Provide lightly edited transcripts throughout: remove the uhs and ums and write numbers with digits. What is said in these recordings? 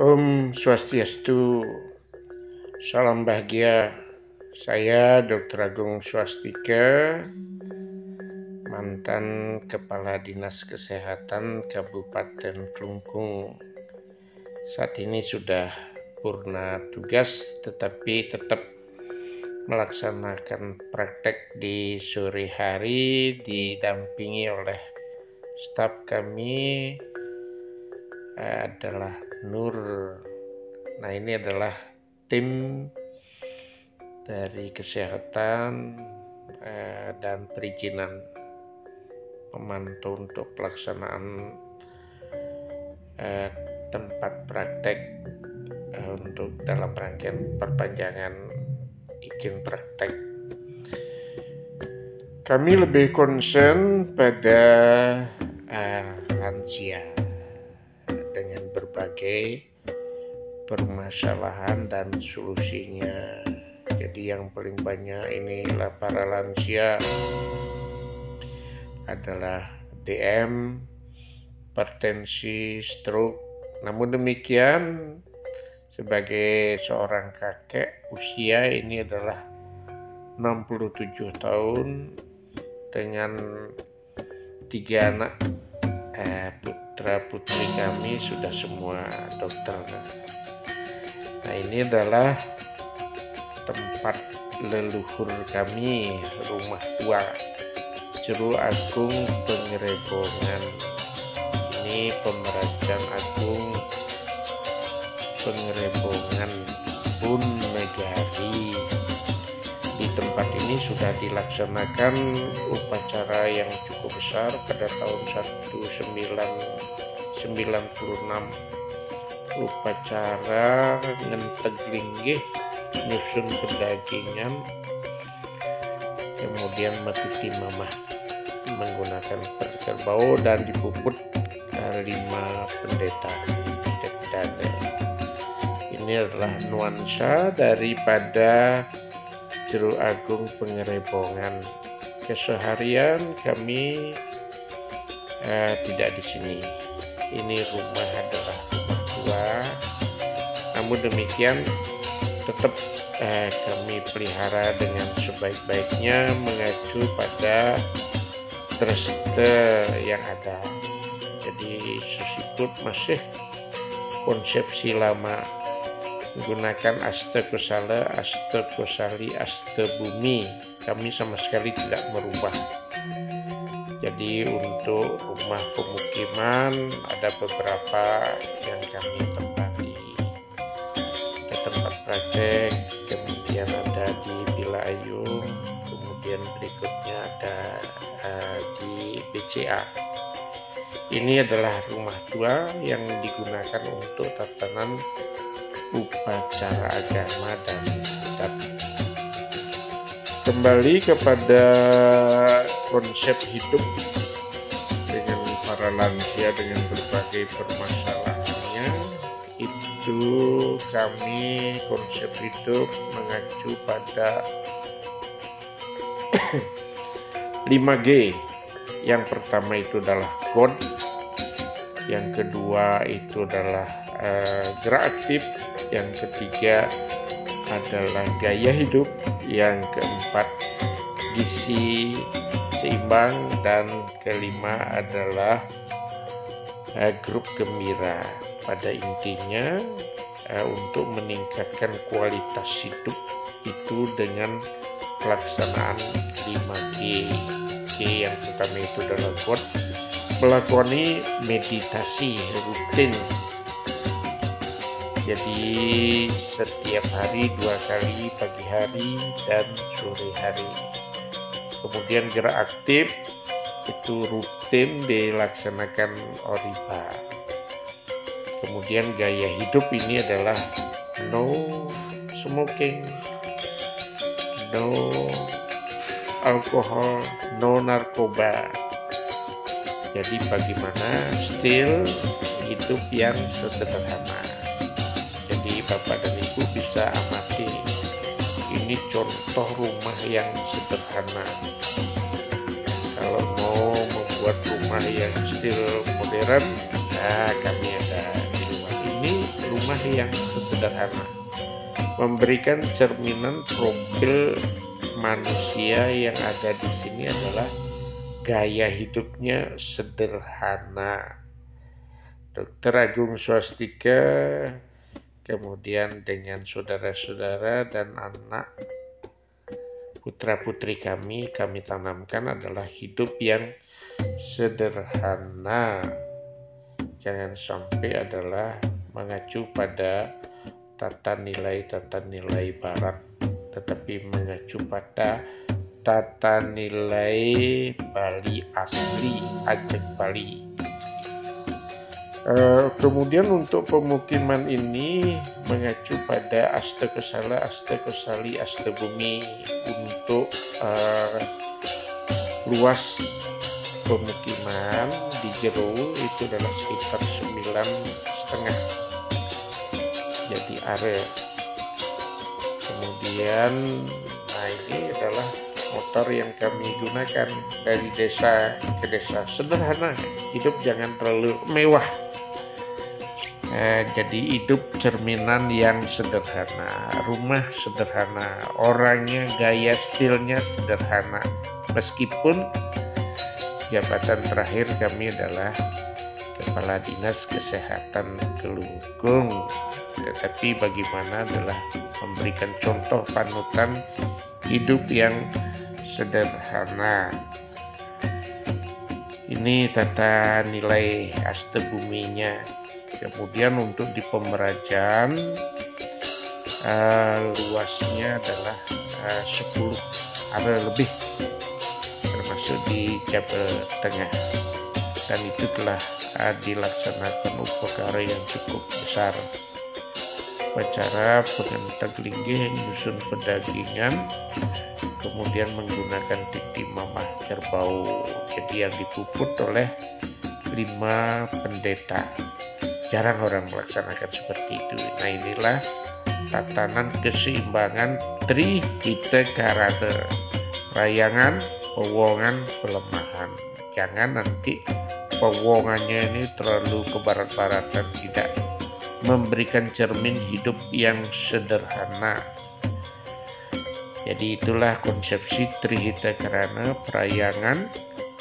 Om Swastiastu, salam bahagia. Saya Dr. Agung Swastika, mantan Kepala Dinas Kesehatan Kabupaten Klungkung. Saat ini sudah purna tugas, tetapi tetap melaksanakan praktek di sore hari didampingi oleh staf kami adalah Nur. Nah, ini adalah tim dari kesehatan dan perizinan memantau untuk pelaksanaan tempat praktek untuk dalam rangkaian perpanjangan izin praktek. Kami lebih concern pada lansia dengan berbagai permasalahan dan solusinya. Jadi yang paling banyak inilah para lansia adalah DM, hipertensi, stroke. Namun demikian, sebagai seorang kakek, usia ini adalah 67 tahun dengan 3 anak. Putra putri kami sudah semua dokter. Nah, ini adalah tempat leluhur kami, rumah tua Ceru Agung Pengerebongan. Ini Pemerajan Agung Pengerebongan Bun Negari. Di tempat ini sudah dilaksanakan upacara yang cukup besar pada tahun 1996, upacara ngenteglinggih nyusun pedagingan, kemudian matiti mamah menggunakan kerbau dan dipuput 5 pendeta. Ini adalah nuansa daripada Ceru Agung Pengerebongan. Keseharian kami tidak di sini. Ini rumah adalah rumah tua. Namun demikian tetap kami pelihara dengan sebaik-baiknya mengacu pada treste yang ada. Jadi sesikut masih konsepsi lama, menggunakan aste kosala, aste kosali, aste bumi. Kami sama sekali tidak merubah. Jadi untuk rumah pemukiman ada beberapa yang kami tempati. Ada tempat praktek, kemudian ada di Bila Ayung, kemudian berikutnya ada di BCA. Ini adalah rumah tua yang digunakan untuk tatanan upacara agama dan adat. Kembali kepada konsep hidup dengan para lansia dengan berbagai permasalahannya, itu kami konsep hidup mengacu pada 5G. Yang pertama itu adalah God, yang kedua itu adalah gerak aktif, yang ketiga adalah gaya hidup, yang keempat gizi seimbang, dan kelima adalah grup gembira. Pada intinya untuk meningkatkan kualitas hidup itu dengan pelaksanaan 5G. Yang pertama itu adalah God, melakoni meditasi rutin. Jadi setiap hari 2 kali, pagi hari dan sore hari. Kemudian gerak aktif itu rutin dilaksanakan Oripa. Kemudian gaya hidup ini adalah no smoking, no alkohol, no narkoba. Jadi bagaimana still hidup yang sesederhana. Jadi Bapak dan Ibu bisa amati, ini contoh rumah yang sederhana. Kalau mau membuat rumah yang still modern, nah kami ada di luar ini. Rumah rumah yang sederhana, memberikan cerminan profil manusia yang ada di sini adalah gaya hidupnya sederhana. Dr. Agung Swastika kemudian dengan saudara-saudara dan anak putra-putri kami tanamkan adalah hidup yang sederhana. Jangan sampai adalah mengacu pada tata nilai barat, tetapi mengacu pada tata nilai Bali asli, Ajeg Bali. Kemudian untuk pemukiman ini mengacu pada Asta Kesala, Asta Kesali, Asta Bumi. Untuk luas pemukiman di jero itu adalah sekitar 9,5 jadi area. Kemudian ini adalah motor yang kami gunakan dari desa ke desa. Sederhana, hidup jangan terlalu mewah. Jadi hidup cerminan yang sederhana, rumah sederhana, orangnya gaya stilnya sederhana. Meskipun jabatan terakhir kami adalah Kepala Dinas Kesehatan Kelungkung, tetapi bagaimana adalah memberikan contoh panutan hidup yang sederhana. Ini tata nilai Asta Buminya. Kemudian untuk di Pemerajan luasnya adalah 10 area lebih, termasuk di Jabal Tengah, dan itu telah dilaksanakan upacara yang cukup besar. Upacara pengantar linggih nyusun pedagingan, kemudian menggunakan titi mamah kerbau. Jadi yang dipuput oleh 5 pendeta. Jarang orang melaksanakan seperti itu. Nah, inilah tatanan keseimbangan Trihita Karana, rayangan, pewongan, pelemahan. Jangan nanti pewongannya ini terlalu ke barat-baratan, tidak, memberikan cermin hidup yang sederhana. Jadi itulah konsepsi Trihita Karana, perayangan,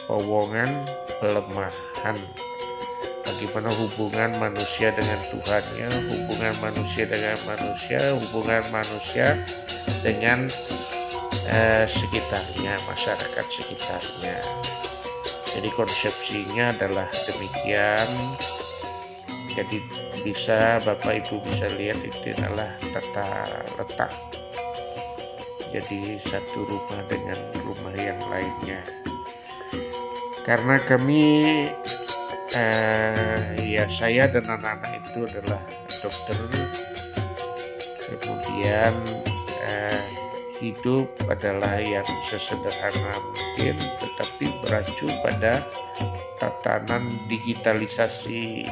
pewongan, pelemahan. Bagaimana hubungan manusia dengan Tuhannya, hubungan manusia dengan manusia, hubungan manusia dengan sekitarnya, masyarakat sekitarnya. Jadi konsepsinya adalah demikian. Jadi bisa Bapak Ibu bisa lihat itu adalah tata letak. Jadi satu rumah dengan rumah yang lainnya. Karena kami saya dan anak-anak itu adalah dokter, kemudian hidup adalah yang sesederhana mungkin, tetapi beracu pada tatanan digitalisasi,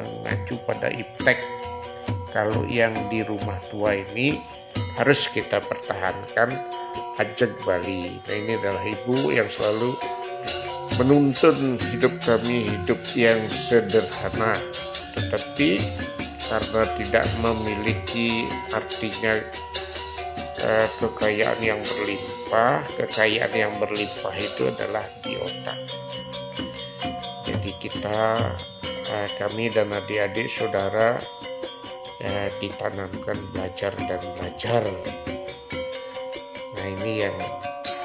mengacu pada iptek. Kalau yang di rumah tua ini harus kita pertahankan Ajeg Bali. Nah, ini adalah ibu yang selalu menuntun hidup kami hidup yang sederhana, tetapi karena tidak memiliki artinya kekayaan yang berlimpah. Kekayaan yang berlimpah itu adalah di otak. Jadi kami dan adik-adik saudara ditanamkan belajar dan belajar. Nah, ini yang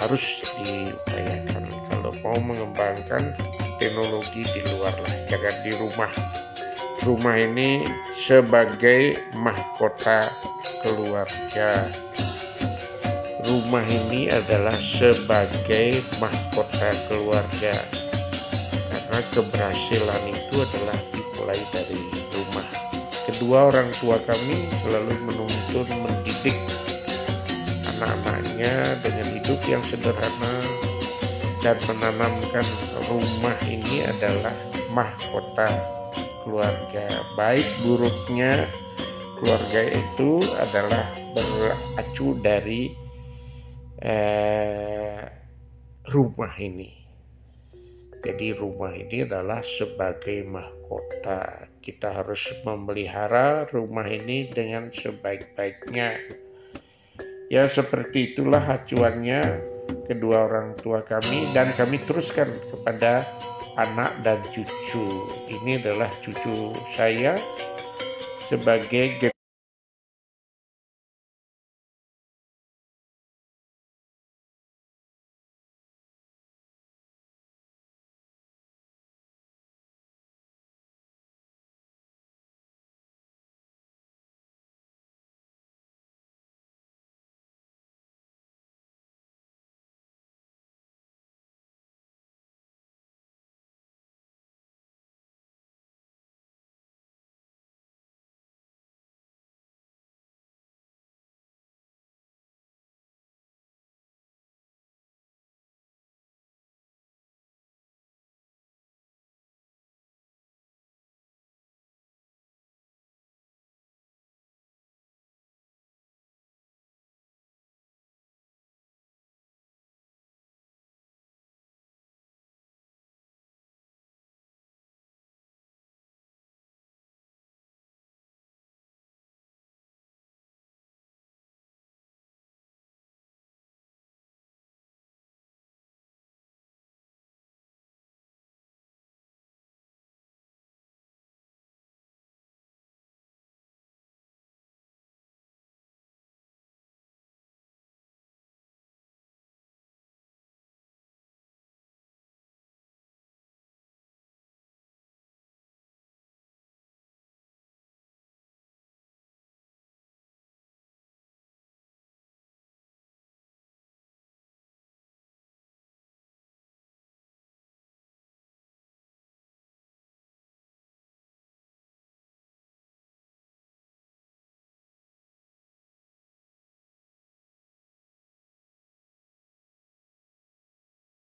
harus diupayakan. Kalau mau mengembangkan teknologi di luar lah, jangan di rumah. Rumah ini sebagai mahkota keluarga. Rumah ini adalah sebagai mahkota keluarga. Karena keberhasilan itu adalah dimulai dari rumah. Kedua orang tua kami selalu menuntun mendidik anak-anaknya dengan hidup yang sederhana dan menanamkan rumah ini adalah mahkota keluarga. Baik buruknya keluarga itu adalah beracu dari rumah ini. Jadi rumah ini adalah sebagai mahkota kita harus memelihara rumah ini dengan sebaik-baiknya. Ya seperti itulah acuannya kedua orang tua kami, dan kami teruskan kepada anak dan cucu. Ini adalah cucu saya sebagai